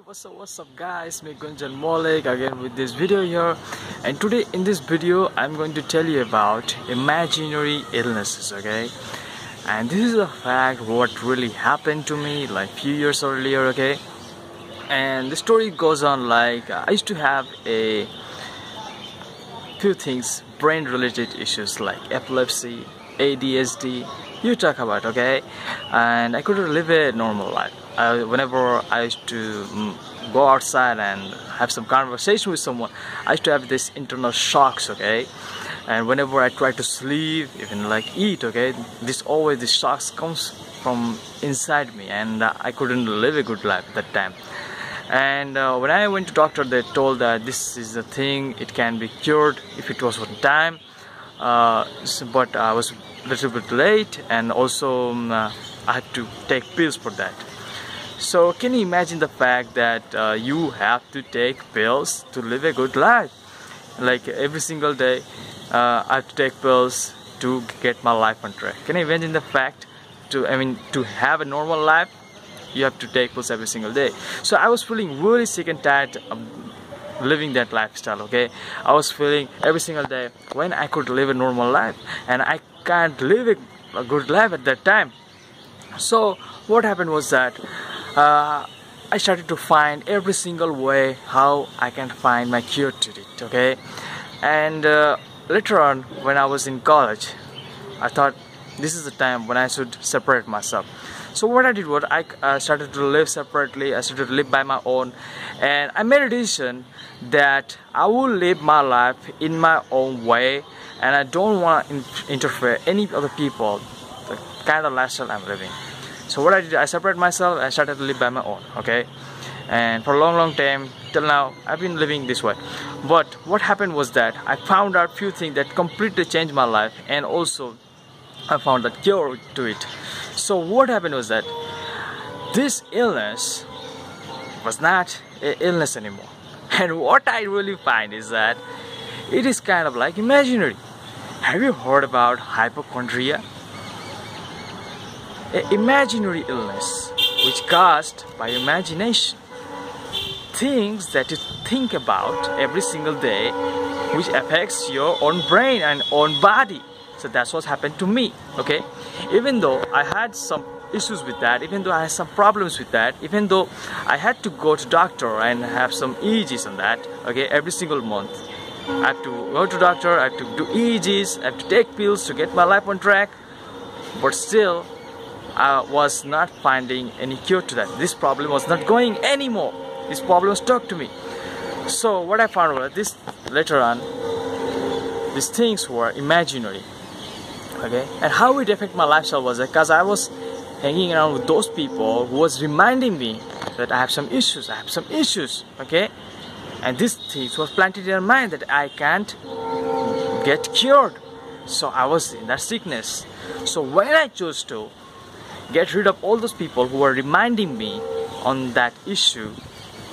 What's up guys, me Gunjan Malik again with this video here, and today in this video I'm going to tell you about imaginary illnesses, okay? And this is a fact what really happened to me like few years earlier, okay? And the story goes on like I used to have a few things, brain related issues like epilepsy, ADHD, you talk about, okay? And I couldn't live a normal life. Whenever I used to go outside and have some conversation with someone, I used to have this internal shocks, okay? And whenever I try to sleep, even like eat, okay, this shocks comes from inside me, and I couldn't live a good life at that time. And when I went to doctor, they told that this is a thing, it can be cured if it was on time. But I was a little bit late, and also I had to take pills for that. So can you imagine the fact that you have to take pills to live a good life? Like every single day I have to take pills to get my life on track. Can you imagine the fact to have a normal life, you have to take pills every single day? So I was feeling really sick and tired of living that lifestyle, okay? I was feeling every single day when I could live a normal life, and I can't live a good life at that time. So what happened was that I started to find every single way how I can find my cure to it, okay? And later on, when I was in college, I thought this is the time when I should separate myself. So what I did was I started to live separately. I started to live by my own, and I made a decision that I will live my life in my own way, and I don't want to interfere any other people the kind of lifestyle I'm living. So what I did, I separated myself and started to live by my own, okay? And for a long time till now I've been living this way. But what happened was that I found out few things that completely changed my life, and also I found that cure to it. So what happened was that this illness was not an illness anymore. And what I really find is that it is kind of like imaginary. Have you heard about hypochondria? An imaginary illness which caused by imagination. Things that you think about every single day which affects your own brain and own body. So that's what happened to me, okay? Even though I had some issues with that, even though I had some problems with that, even though I had to go to doctor and have some EEGs on that, okay, every single month. I have to go to doctor, I have to do EEGs, I have to take pills to get my life on track, but still I was not finding any cure to that. This problem was not going anymore. This problem stuck to me. So what I found was this, later on, these things were imaginary, okay? And how it affected my lifestyle was because I was hanging around with those people who was reminding me that I have some issues, okay? And these things was planted in their mind that I can't get cured. So I was in that sickness. So when I chose to get rid of all those people who were reminding me on that issue,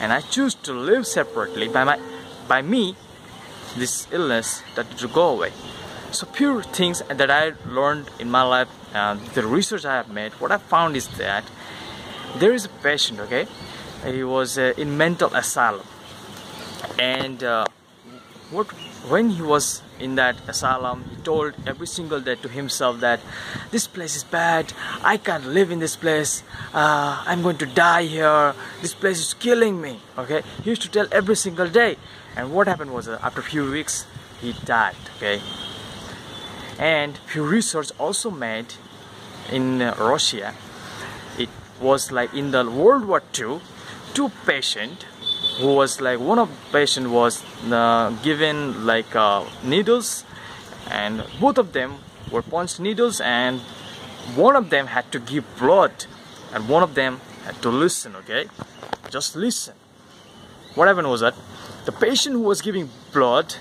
and I choose to live separately by me, this illness started to go away. So few things that I learned in my life, the research I have made, what I found is that there is a patient, okay? He was in mental asylum, and when he was in that asylum, he told every single day to himself that this place is bad, I can't live in this place, I'm going to die here, this place is killing me, okay? He used to tell every single day. And what happened was after a few weeks he died, okay? And few research also made in Russia. It was like in the World War II, two patients who was like, one of the patient was given like needles, and both of them were punched needles, and one of them had to give blood, and one of them had to listen, okay? Just listen. What happened was that the patient who was giving blood,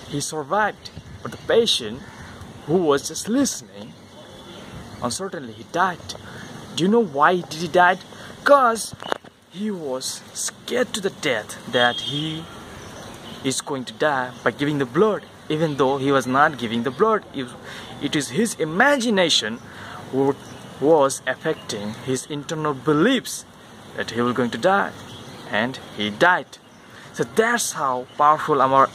he survived, but the patient who was just listening, uncertainly he died. Do you know why did he die? Because he was scared to the death that he is going to die by giving the blood, even though he was not giving the blood. It is his imagination who was affecting his internal beliefs that he was going to die. and he died. So that's how powerful our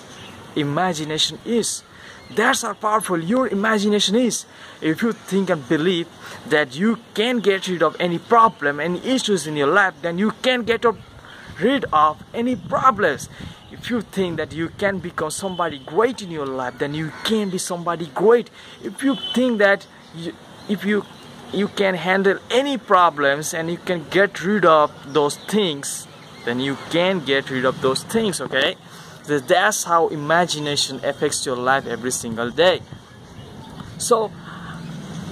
imagination is. That's how powerful your imagination is. If you think and believe that you can get rid of any problem, any issues in your life, then you can get rid of any problems. If you think that you can become somebody great in your life, then you can be somebody great. If you think that you can handle any problems and you can get rid of those things, then you can get rid of those things, okay? So that's how imagination affects your life every single day. So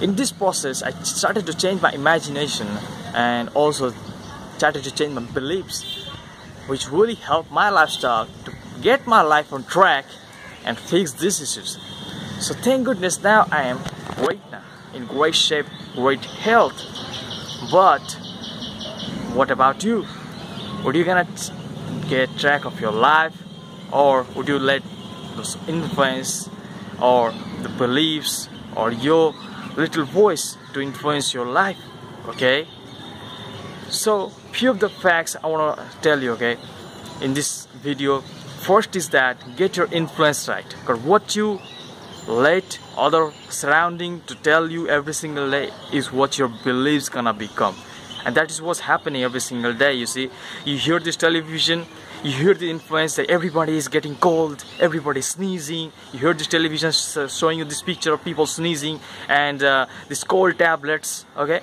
in this process, I started to change my imagination and also started to change my beliefs, which really helped my lifestyle to get my life on track and fix these issues. So thank goodness now I am great now, in great shape, great health. But what about you? Would you gonna get track of your life, or would you let those influence or the beliefs or your little voice to influence your life? Okay, so few of the facts I want to tell you, okay, in this video. First is that get your influence right, because what you let other surrounding to tell you every single day is what your beliefs gonna become. And that is what's happening every single day. You see, you hear this television, you hear the influence that everybody is getting cold, everybody is sneezing. You hear this television showing you this picture of people sneezing and these cold tablets, okay?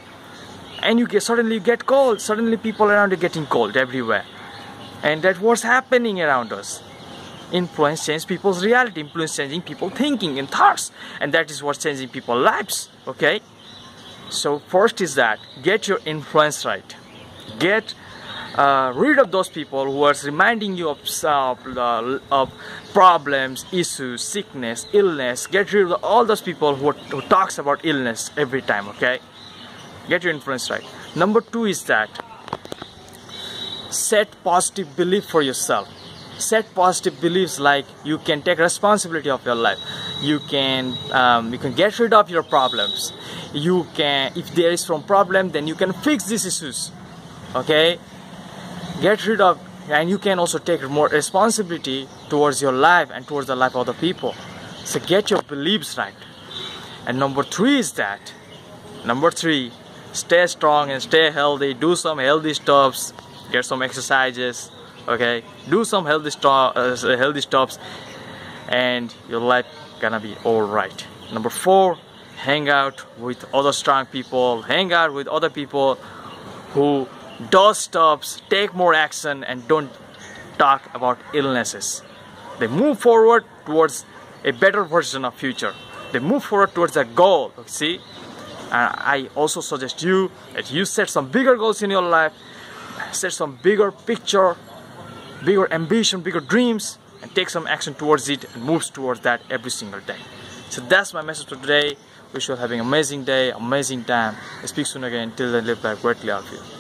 And suddenly you get cold. Suddenly people around you getting cold everywhere. And that's what's happening around us. Influence changes people's reality, influence changing people's thinking and thoughts. And that is what's changing people's lives, okay? So first is that get your influence right. Get rid of those people who are reminding you of problems, issues, sickness, illness. Get rid of all those people who talks about illness every time, okay? Get your influence right. Number 2 is that set positive belief for yourself. Set positive beliefs like you can take responsibility of your life. You can get rid of your problems. You can, if there is some problem, then you can fix these issues, okay? Get rid of, and you can also take more responsibility towards your life and towards the life of other people. So get your beliefs right. And number 3 is that, number 3, stay strong and stay healthy. Do some healthy stuffs, get some exercises, okay? Do some healthy stuffs, and your life gonna be all right. Number 4, hang out with other strong people. Hang out with other people who does stuffs, take more action, and don't talk about illnesses. They move forward towards a better version of future. They move forward towards a goal, see? And I also suggest you that you set some bigger goals in your life, set some bigger picture, bigger ambition, bigger dreams, and take some action towards it and moves towards that every single day. So that's my message for today. Wish you all having an amazing day, amazing time. Speak soon again. Till then, live life greatly, all of you.